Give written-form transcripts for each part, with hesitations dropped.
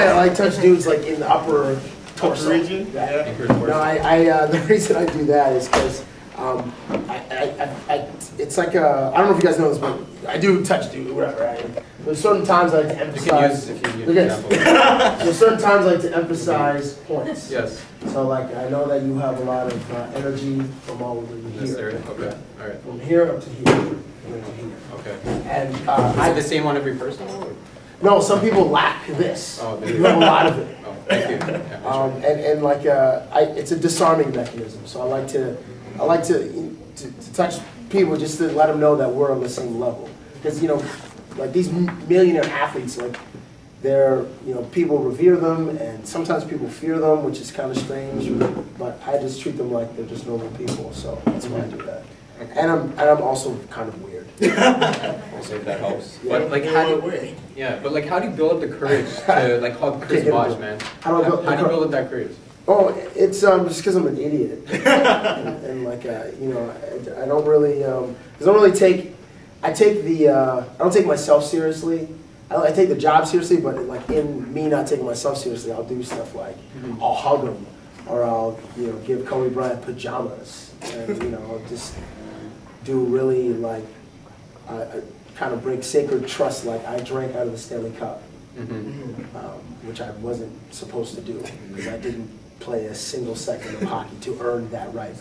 I like touch dudes like in the upper torso region. Yeah. No, the reason I do that is because it's like I don't know if you guys know this, but I do touch dude, whatever. Right? There's certain times I like to emphasize. There's certain times I like to emphasize points. Yes. So like I know that you have a lot of energy from all over here. This area. Okay. All right. From here up to here. And then to here. Okay. And is it the same on every person? Or? No, some people lack this. Oh, you have a lot of it. Oh, thank you. Yeah, and like it's a disarming mechanism. So I like to touch people just to let them know that we're on the same level. Because like these millionaire athletes, like they're people revere them, and sometimes people fear them, which is kind of strange. But I just treat them like they're just normal people. So that's why I do that. Okay. And I'm also kind of weird. Also, that helps. Yeah. But like, how do you build up the courage to like hug Chris Bosh, man? How do you build up that courage? Oh, it's just because I'm an idiot, and like I don't really I don't take myself seriously. I take the job seriously, but like in me not taking myself seriously, I'll do stuff like I'll hug him, or I'll give Kobe Bryant pajamas, and I'll just do really like kind of break sacred trust, like I drank out of the Stanley Cup, which I wasn't supposed to do because I didn't play a single second of hockey to earn that right.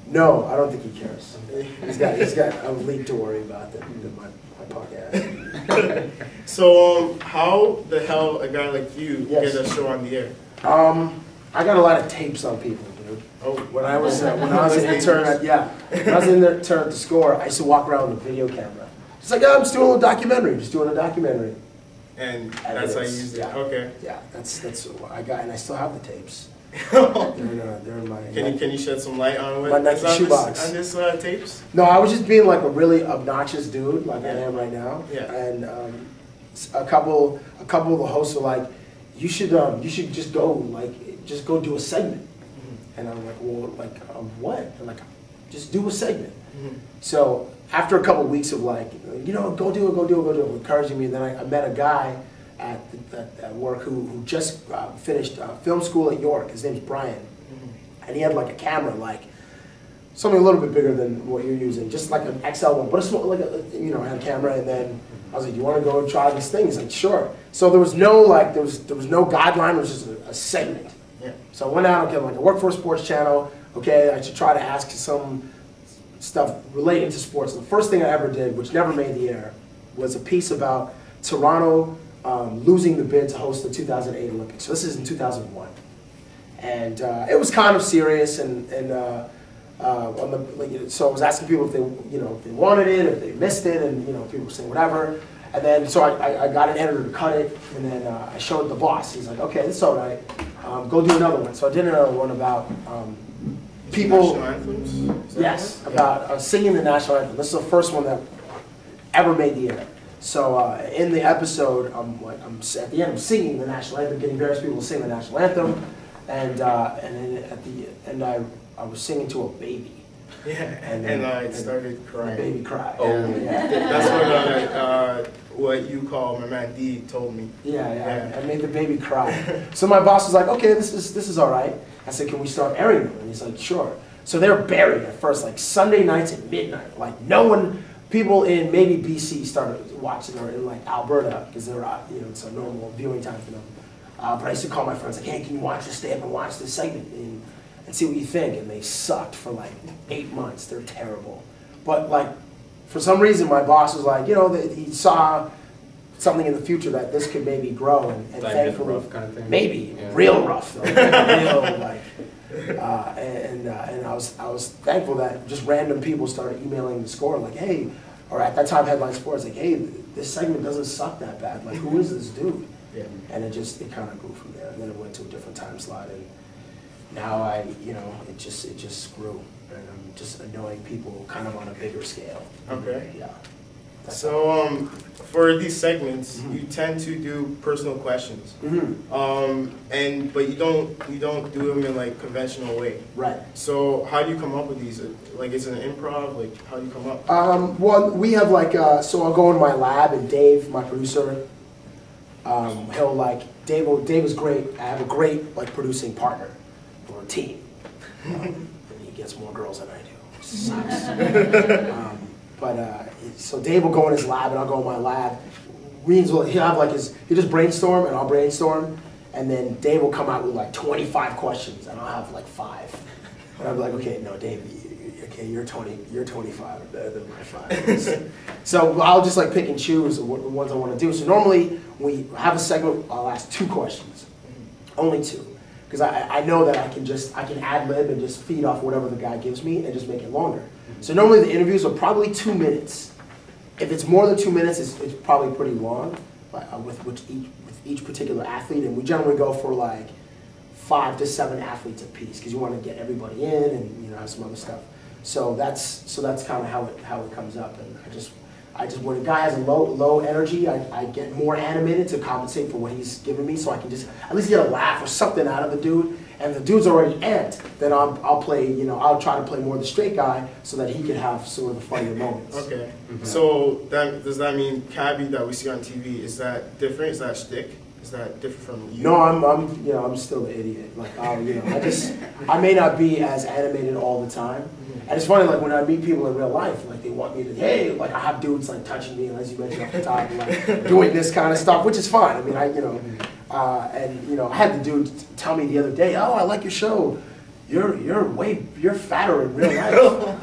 No, I don't think he cares. He's got a league to worry about than my podcast. So how the hell a guy like you get a show on the air? I got a lot of tapes on people, dude. Oh, when I was an intern, when I was an intern at the Score, I used to walk around with a video camera. Just like, I'm just doing a little documentary, And that's how you used it. Yeah. Okay. Yeah, that's what I got, and I still have the tapes. They're in my. Can you shed some light on what my Nike shoebox on this tapes? No, I was just being like a really obnoxious dude, like I am right now. Yeah. And a couple of the hosts were like, you should just go do a segment. And I'm like, well, like what? They're like, just do a segment. So after a couple of weeks of like, go do it, encouraging me, then I met a guy at work who just finished film school at York. His name's Brian, and he had like a camera, like something a little bit bigger than what you're using, just like an XL one, but a small, like I had a camera. And then I was like, "You want to go try this thing?" He's like, "Sure." So there was no no guideline. It was just a segment. Yeah. So I went out, okay, like I work for a sports channel. Okay, I should try to ask some stuff relating to sports. The first thing I ever did, which never made the air, was a piece about Toronto losing the bid to host the 2008 Olympics. So this is in 2001, and it was kind of serious. So I was asking people if they wanted it, if they missed it, and people were saying whatever. And then so I got an editor to cut it, and then I showed the boss. He's like, "Okay, this is all right. Go do another one." So I did another one about people. National anthems? Yes, about singing the national anthem. This is the first one that ever made the air. So in the episode, at the end, I'm singing the national anthem, getting various people to sing the national anthem, and then at the end, I was singing to a baby. Yeah, and I started crying. The baby cried. Oh, yeah. That's what you call my man D told me. Yeah. I made the baby cry. So my boss was like, "Okay, this is all right." I said, "Can we start airing them?" And he's like, "Sure." So they're buried at first, like Sunday nights at midnight. Like people in maybe BC started watching, or in like Alberta, because they're it's a normal viewing time for them. But I used to call my friends like, "Hey, can you watch this? Stay up and watch this segment and see what you think." And they sucked for like 8 months. They're terrible. But like for some reason, my boss was like, he saw something in the future that this could maybe grow, and thankfully, rough kind of thing. Maybe real rough though, real like. And I was thankful that just random people started emailing the Score like, "Hey," or at that time Headline Sports like, "Hey, this segment doesn't suck that bad. Like, who is this dude?" Yeah. And it kind of grew from there. And then it went to a different time slot, and now it just grew, and I'm just annoying people kind of on a bigger scale. Okay. Yeah. So for these segments, you tend to do personal questions, but you don't do them in like conventional way. Right. So how do you come up with these? Like, is it an improv? Like, how do you come up? Well, we have like so I'll go in my lab, and Dave, my producer, he'll like, Dave is great. I have a great like producing partner or a team. And he gets more girls than I do, which sucks. So Dave will go in his lab and I'll go in my lab. He'll have like he'll just brainstorm and I'll brainstorm. And then Dave will come out with like 25 questions and I'll have like 5. And I'll be like, okay, no, Dave, okay, you're 25, better than my 5. So I'll just like pick and choose the ones I want to do. So normally we have a segment, I'll ask 2 questions, only 2. Because I know that I can ad lib and just feed off whatever the guy gives me and just make it longer. So normally the interviews are probably 2 minutes. If it's more than 2 minutes, it's probably pretty long with each particular athlete. And we generally go for like 5 to 7 athletes a piece because you want to get everybody in and have some other stuff. So that's kind of how it comes up. And I just when a guy has a low energy, I get more animated to compensate for what he's giving me, so I can just at least get a laugh or something out of the dude. And if the dude's already amped, then I'll play, I'll try to play more the straight guy so that he can have sort of the funnier moments. Okay. So does that mean Cabbie that we see on TV, is that different? Is that shtick? Is that different from you? No, I'm still the idiot. Like, I may not be as animated all the time. And it's funny, like when I meet people in real life, like they want me to, hey, like I have dudes like touching me, and as you mentioned off the top, like doing this kind of stuff, which is fine. I mean, I had the dude tell me the other day, oh, I like your show. You're fatter in real life.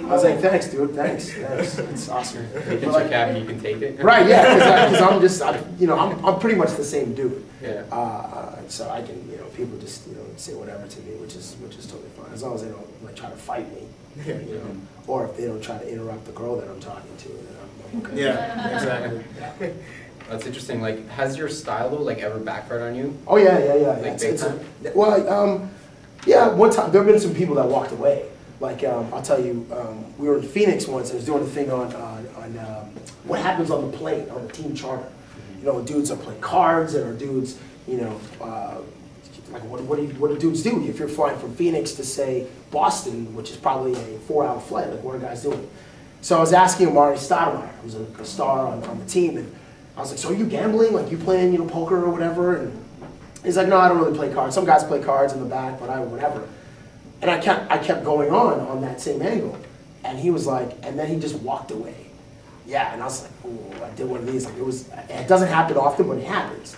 I was like, thanks, dude, thanks. It's awesome. If it's like Cabbie, you can take it. Right, yeah, because I'm pretty much the same dude. Yeah. So I can, people just say whatever to me, which is totally fine, as long as they don't like try to fight me, or if they don't try to interrupt the girl that I'm talking to, then I'm okay. Yeah, exactly. Yeah. That's interesting. Like, has your style though like ever backfired on you? Oh yeah. Like big time? Yeah, one time, there have been some people that walked away. Like, I'll tell you, we were in Phoenix once, and I was doing a thing on what happens on the plane, on the team charter. Dudes are playing cards, and our dudes, like what do dudes do if you're flying from Phoenix to, say, Boston, which is probably a 4-hour flight, like what are guys doing? So I was asking Amari Stoudemire, who's a star on the team, and I was like, so are you gambling? Like, you playing, poker or whatever? And he's like, no, I don't really play cards. Some guys play cards in the back, but whatever. And I kept going on that same angle. And he was like, and then he just walked away. Yeah, and I was like, oh, I did one of these. Like, it doesn't happen often, but it happens.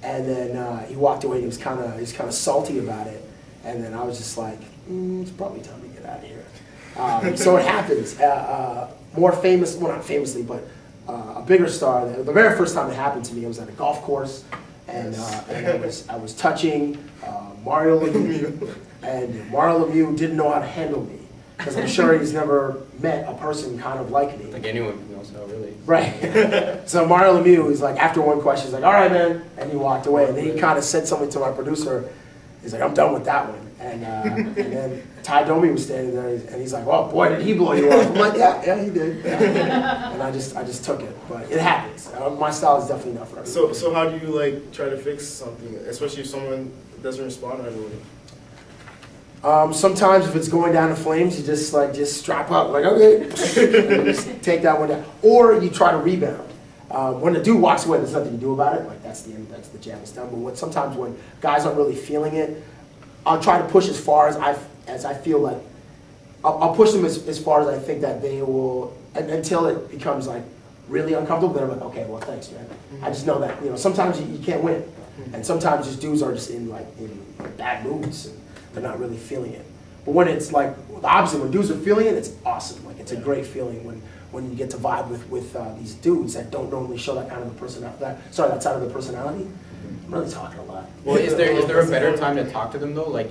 And then he walked away and he was kind of salty about it. And then I was just like, it's probably time to get out of here. So it happens. More famous, well, not famously, but a bigger star. The very first time it happened to me, I was at a golf course. And I was touching Mario Lemieux, and Mario Lemieux didn't know how to handle me, because I'm sure he's never met a person kind of like me. Like anyone knows how, really. Right. So Mario Lemieux, he's like, after one question, he's like, all right, man, and he walked away. And then he kind of said something to my producer. He's like, I'm done with that one. And then Ty Domi was standing there, and he's like, oh boy, did he blow you off? I'm like, yeah, he did. Yeah. And I just took it, but it happens. My style is definitely not for everyone. So how do you like try to fix something, especially if someone doesn't respond right away? Sometimes if it's going down in flames, you just strap up, like, okay, and just take that one down, or you try to rebound. When the dude walks away, there's nothing you do about it. Like, that's the end. That's the jam is done. But sometimes when guys aren't really feeling it, I'll try to push as far as I feel like. I'll push them as far as I think that they will, until it becomes like really uncomfortable. Then I'm like, okay, well, thanks, man. I just know that sometimes you can't win, and sometimes just dudes are just in bad moods and they're not really feeling it. But when it's like the opposite, when dudes are feeling it, it's awesome. Like, it's a great feeling when you get to vibe with these dudes that don't normally show that kind of a personality. That side of the personality. I'm really talking a lot. Well, is there a better time to talk to them though? Like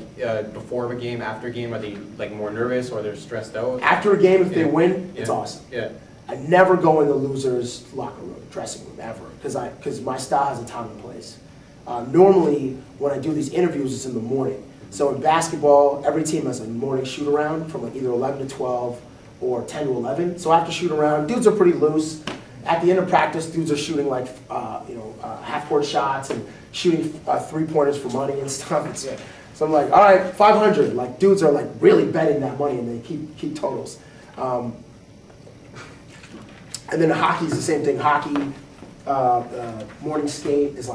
before a game, after a game? Are they like more nervous or they're stressed out? After a game, if they win, it's awesome. Yeah. I never go in the loser's locker room, dressing room, ever, because my style has a time and place. Normally, when I do these interviews, it's in the morning. So in basketball, every team has a morning shoot around from like either 11 to 12 or 10 to 11. So after shoot around, dudes are pretty loose. At the end of practice, dudes are shooting like half-court shots and shooting three-pointers for money and stuff. So I'm like, all right, 500. Like, dudes are like really betting that money, and they keep totals. And then hockey's the same thing. Hockey, morning skate is like